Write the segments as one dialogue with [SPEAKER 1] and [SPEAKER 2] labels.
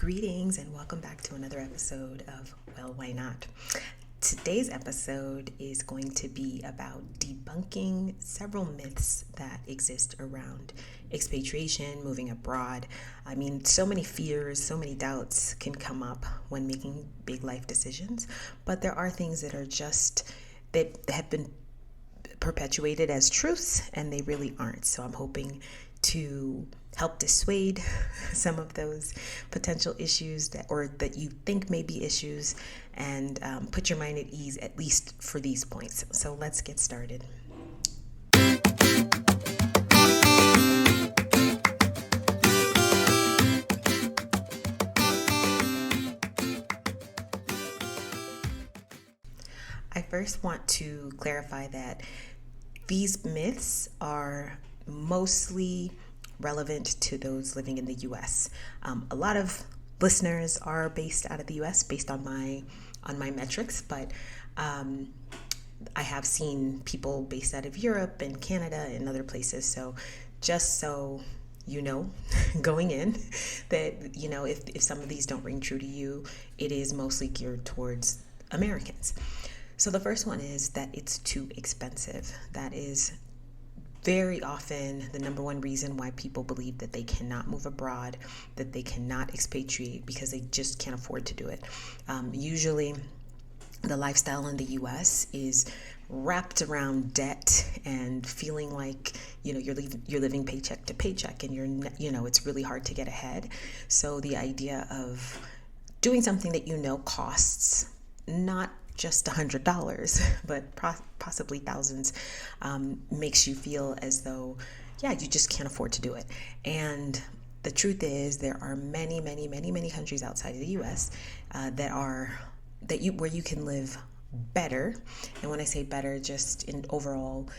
[SPEAKER 1] Greetings and welcome back to another episode of Well, Why Not? Today's episode is going to be about debunking several myths that exist around expatriation, moving abroad. I mean, so many fears, so many doubts can come up when making big life decisions, but there are things that have been perpetuated as truths and they really aren't. So I'm hoping to help dissuade some of those potential issues that you think may be issues and put your mind at ease, at least for these points. So let's get started. I first want to clarify that these myths are mostly relevant to those living in the U.S. A lot of listeners are based out of the U.S. based on my metrics, but I have seen people based out of Europe and Canada and other places. So just so you know, going in, that if some of these don't ring true to you, it is mostly geared towards Americans. So the first one is that it's too expensive. That is very often the number one reason why people believe that they cannot move abroad, that they cannot expatriate, because they just can't afford to do it. Usually the lifestyle in the US is wrapped around debt and feeling like you're living paycheck to paycheck, and it's really hard to get ahead. So the idea of doing something that costs not just $100, but possibly thousands, makes you feel as though, you just can't afford to do it. And the truth is, there are many, many, many, many countries outside of the U.S. Where you can live better. And when I say better, just in overall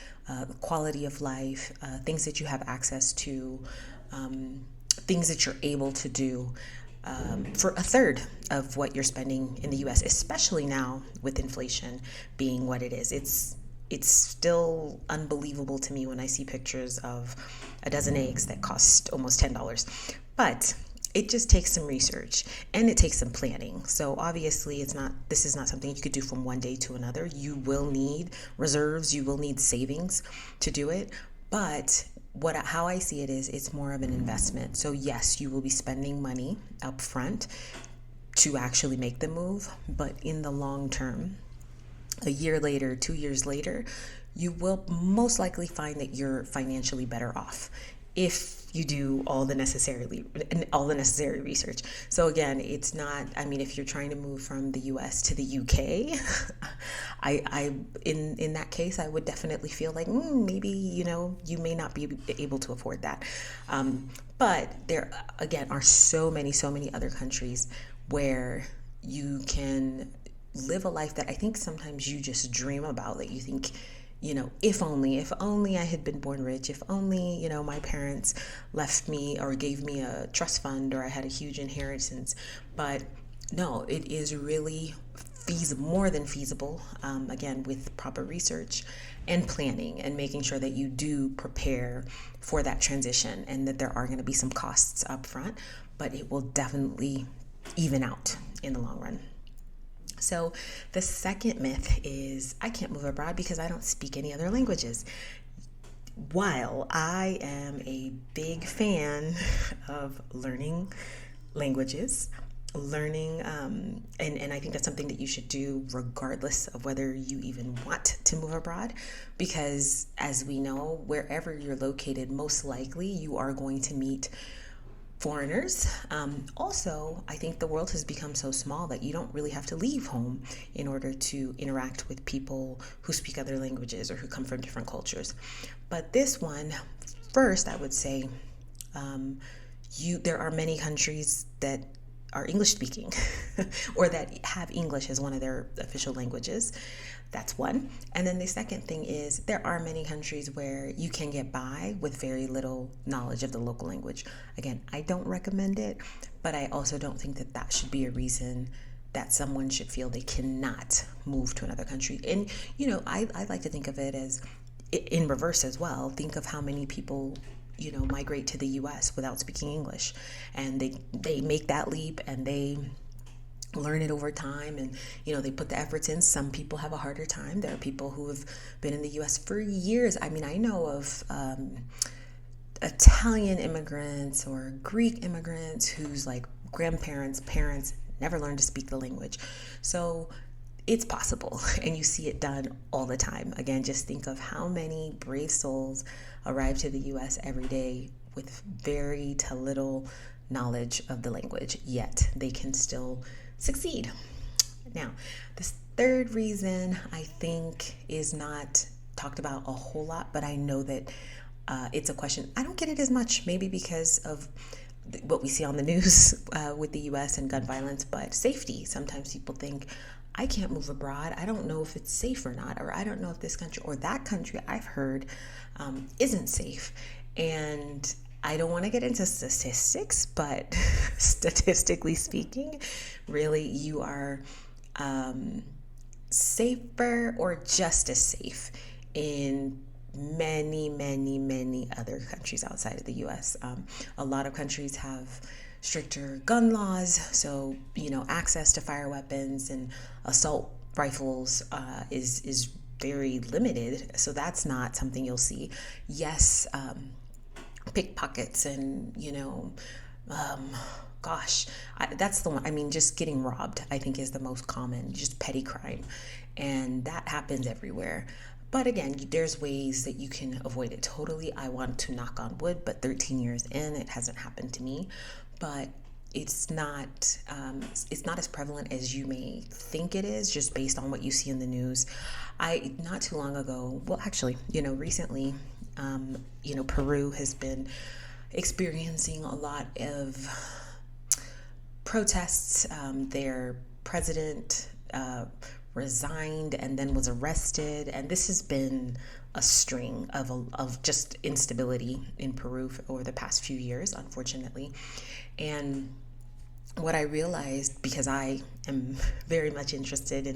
[SPEAKER 1] quality of life, things that you have access to, things that you're able to do. For a third of what you're spending in the U.S., especially now with inflation being what it is. It's still unbelievable to me when I see pictures of a dozen eggs that cost almost $10. But it just takes some research and it takes some planning. So obviously this is not something you could do from one day to another. You will need reserves, you will need savings to do it. But how I see it is, it's more of an investment. So yes, you will be spending money up front to actually make the move, but in the long term, a year later, 2 years later, you will most likely find that you're financially better off if you do all the necessary research. So again, it's not, if you're trying to move from the US to the UK, in that case, I would definitely feel like maybe, you may not be able to afford that. But there, again, are so many other countries where you can live a life that I think sometimes you just dream about, that you think, if only I had been born rich, if only, my parents left me or gave me a trust fund, or I had a huge inheritance. But no, it is really more than feasible, again, with proper research and planning and making sure that you do prepare for that transition, and that there are going to be some costs up front, but it will definitely even out in the long run. So the second myth is, I can't move abroad because I don't speak any other languages. While I am a big fan of learning languages, and I think that's something that you should do regardless of whether you even want to move abroad, because as we know, wherever you're located, most likely you are going to meet foreigners. Also, I think the world has become so small that you don't really have to leave home in order to interact with people who speak other languages or who come from different cultures. But this one, first, I would say, there are many countries that are English speaking or that have English as one of their official languages. That's one. And then the second thing is, there are many countries where you can get by with very little knowledge of the local language. Again, I don't recommend it, but I also don't think that should be a reason that someone should feel they cannot move to another country. And, I like to think of it as in reverse as well. Think of how many people migrate to the US without speaking English. And they make that leap and they learn it over time, and they put the efforts in. Some people have a harder time. There are people who have been in the US for years. I mean, I know of Italian immigrants or Greek immigrants whose like grandparents, parents never learned to speak the language. So it's possible, and you see it done all the time. Again, just think of how many brave souls arrive to the US every day with very to little knowledge of the language, yet they can still succeed. Now, this third reason I think is not talked about a whole lot, but I know that it's a question. I don't get it as much, maybe because of what we see on the news with the US and gun violence, but safety. Sometimes people think, I can't move abroad. I don't know if it's safe or not, or I don't know if this country or that country I've heard isn't safe. And I don't want to get into statistics, but statistically speaking, really you are safer or just as safe in many, many, many other countries outside of the US. A lot of countries have stricter gun laws, so access to fire weapons and assault rifles is very limited. So that's not something you'll see. Yes, pickpockets and that's the one. I mean, just getting robbed, I think, is the most common, just petty crime, and that happens everywhere. But again, there's ways that you can avoid it totally. I want to knock on wood, but 13 years in, it hasn't happened to me. But it's not as prevalent as you may think it is, just based on what you see in the news. Not too long ago, well, actually, recently, Peru has been experiencing a lot of protests. Their president resigned and then was arrested, and this has been a string of just instability in Peru over the past few years, unfortunately. And what I realized, because I am very much interested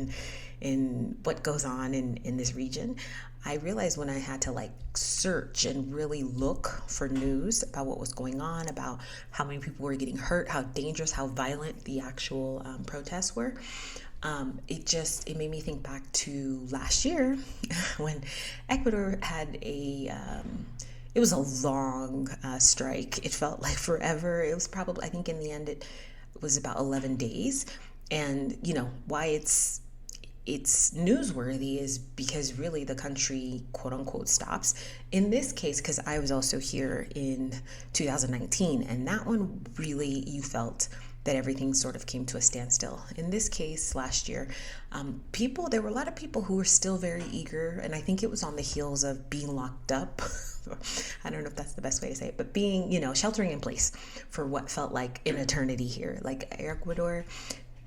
[SPEAKER 1] in what goes on in this region, I realized when I had to search and really look for news about what was going on, about how many people were getting hurt, how dangerous, how violent the actual protests were. It made me think back to last year when Ecuador had it was a long strike. It felt like forever. It was probably, I think in the end, it was about 11 days. And, why it's newsworthy is because really the country, quote unquote, stops. In this case, because I was also here in 2019, and that one really, you felt that everything sort of came to a standstill. In this case, last year, there were a lot of people who were still very eager, and I think it was on the heels of being locked up. I don't know if that's the best way to say it, but being, sheltering in place for what felt like an eternity here. Like Ecuador,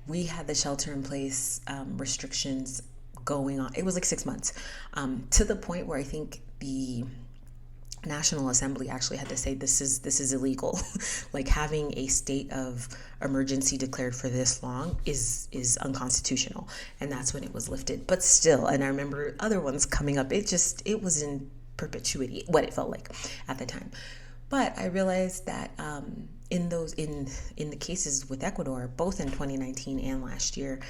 [SPEAKER 1] we had the shelter in place restrictions going on. It was like 6 months, to the point where I think the National Assembly actually had to say this is illegal. Like having a state of emergency declared for this long is unconstitutional, and that's when it was lifted. But still, and I remember other ones coming up. It was in perpetuity what it felt like at the time. But I realized that in the cases with Ecuador, both in 2019 and last year,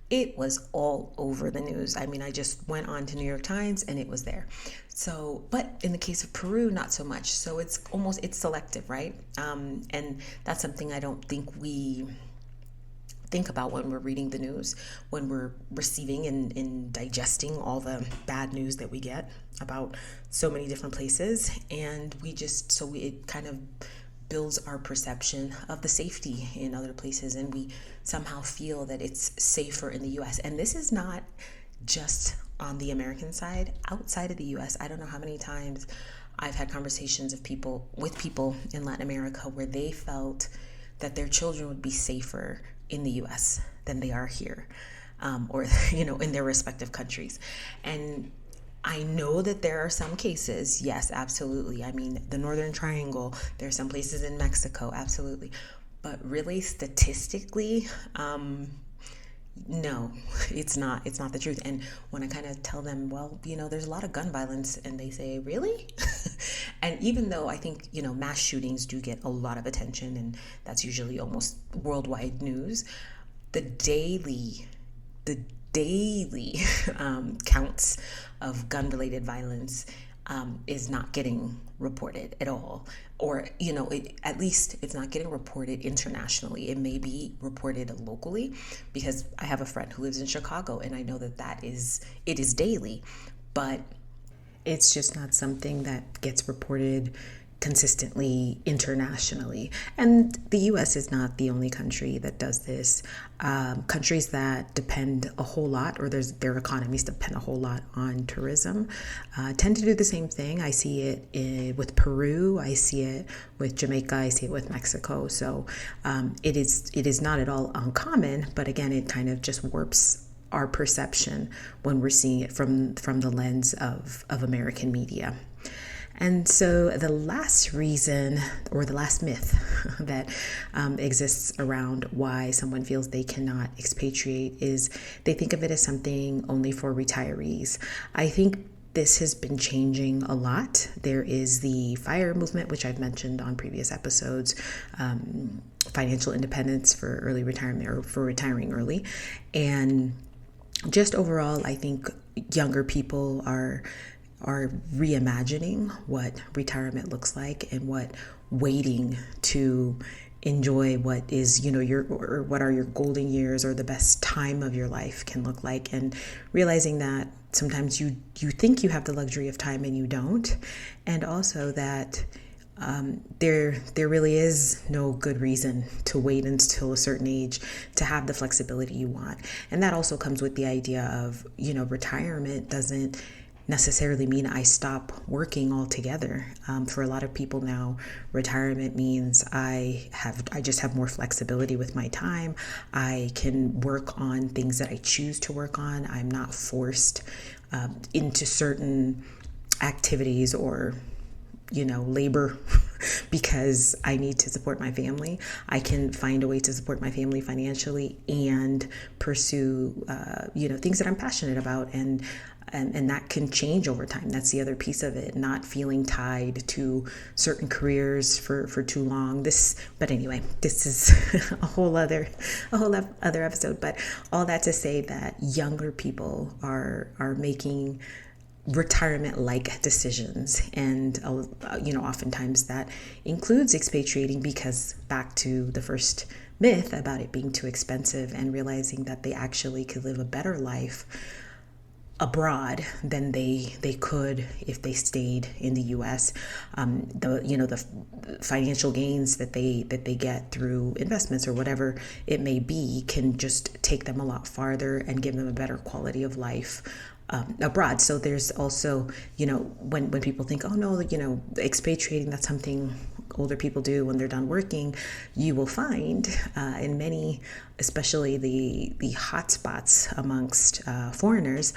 [SPEAKER 1] it was all over the news. I mean, I just went on to New York Times and it was there. So, but in the case of Peru, not so much. So it's selective, right? And that's something I don't think we think about when we're reading the news, when we're receiving and digesting all the bad news that we get about so many different places. And it kind of builds our perception of the safety in other places, and we somehow feel that it's safer in the US. And this is not just on the American side. Outside of the US, I don't know how many times I've had conversations with people in Latin America where they felt that their children would be safer in the US than they are here, or in their respective countries. And I know that there are some cases, yes, absolutely. I mean, the Northern Triangle, there are some places in Mexico, absolutely. But really, statistically, no, it's not the truth. And when I kind of tell them, well, there's a lot of gun violence, and they say, really? And even though I think, mass shootings do get a lot of attention, and that's usually almost worldwide news, the daily, the daily counts of gun-related violence is not getting reported at all. Or, at least it's not getting reported internationally. It may be reported locally, because I have a friend who lives in Chicago, and I know that it is daily, but it's just not something that gets reported consistently internationally. And the US is not the only country that does this. Countries that depend a whole lot, or their economies depend a whole lot on tourism, tend to do the same thing. I see it with Peru, I see it with Jamaica, I see it with Mexico. So it is not at all uncommon, but again, it kind of just warps our perception when we're seeing it from the lens of American media. And so the last reason, or the last myth that exists around why someone feels they cannot expatriate, is they think of it as something only for retirees. I think this has been changing a lot. There is the FIRE movement, which I've mentioned on previous episodes, financial independence for early retirement, or for retiring early. And just overall, I think younger people are reimagining what retirement looks like, and what waiting to enjoy what is, or what are your golden years, or the best time of your life can look like, and realizing that sometimes you think you have the luxury of time and you don't, and also that there really is no good reason to wait until a certain age to have the flexibility you want. And that also comes with the idea of, retirement doesn't necessarily mean I stop working altogether. For a lot of people now, retirement means I just have more flexibility with my time. I can work on things that I choose to work on. I'm not forced into certain activities, or labor because I need to support my family. I can find a way to support my family financially and pursue, things that I'm passionate about, and that can change over time. That's the other piece of it, not feeling tied to certain careers for too long. But anyway, this is a whole other episode. But all that to say that younger people are making retirement-like decisions, and oftentimes that includes expatriating, because back to the first myth about it being too expensive, and realizing that they actually could live a better life abroad than they could if they stayed in the US. The financial gains that they get through investments or whatever it may be can just take them a lot farther and give them a better quality of life abroad. So there's also, when people think, oh no, expatriating, that's something older people do when they're done working, you will find in many, especially the hot spots amongst foreigners,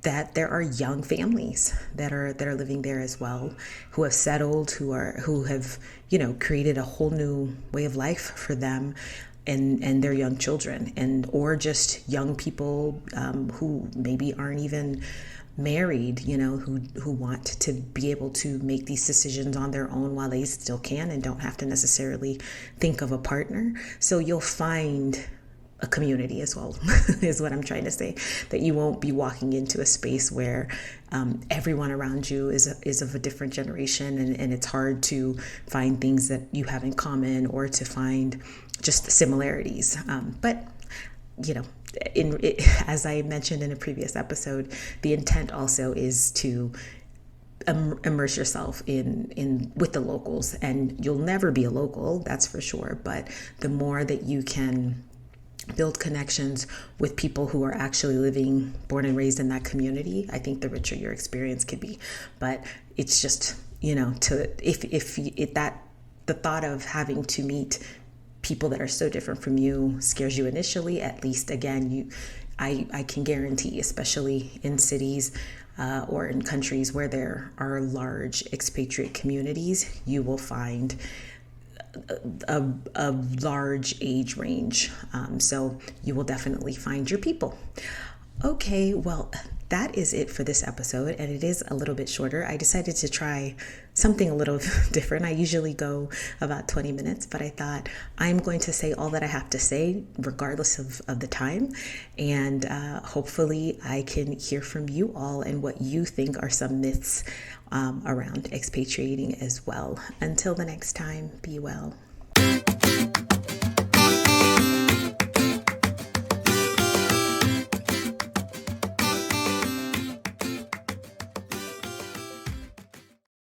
[SPEAKER 1] that there are young families that are living there as well, who have settled, who have created a whole new way of life for them and their young children, or just young people who maybe aren't even married, who want to be able to make these decisions on their own while they still can and don't have to necessarily think of a partner. So you'll find a community as well, is what I'm trying to say, that you won't be walking into a space where everyone around you is of a different generation, and it's hard to find things that you have in common, or to find just similarities. But as I mentioned in a previous episode, the intent also is to immerse yourself in with the locals, and you'll never be a local, that's for sure. But the more that you can build connections with people who are actually living, born and raised in that community, I think the richer your experience could be. But it's just, the thought of having to meet people that are so different from you scares you initially, at least, again, I can guarantee, especially in cities or in countries where there are large expatriate communities, you will find a large age range. So you will definitely find your people. Okay, well, that is it for this episode, and it is a little bit shorter. I decided to try something a little different. I usually go about 20 minutes, but I thought I'm going to say all that I have to say regardless of the time, and hopefully I can hear from you all and what you think are some myths around expatriating as well. Until the next time, be well.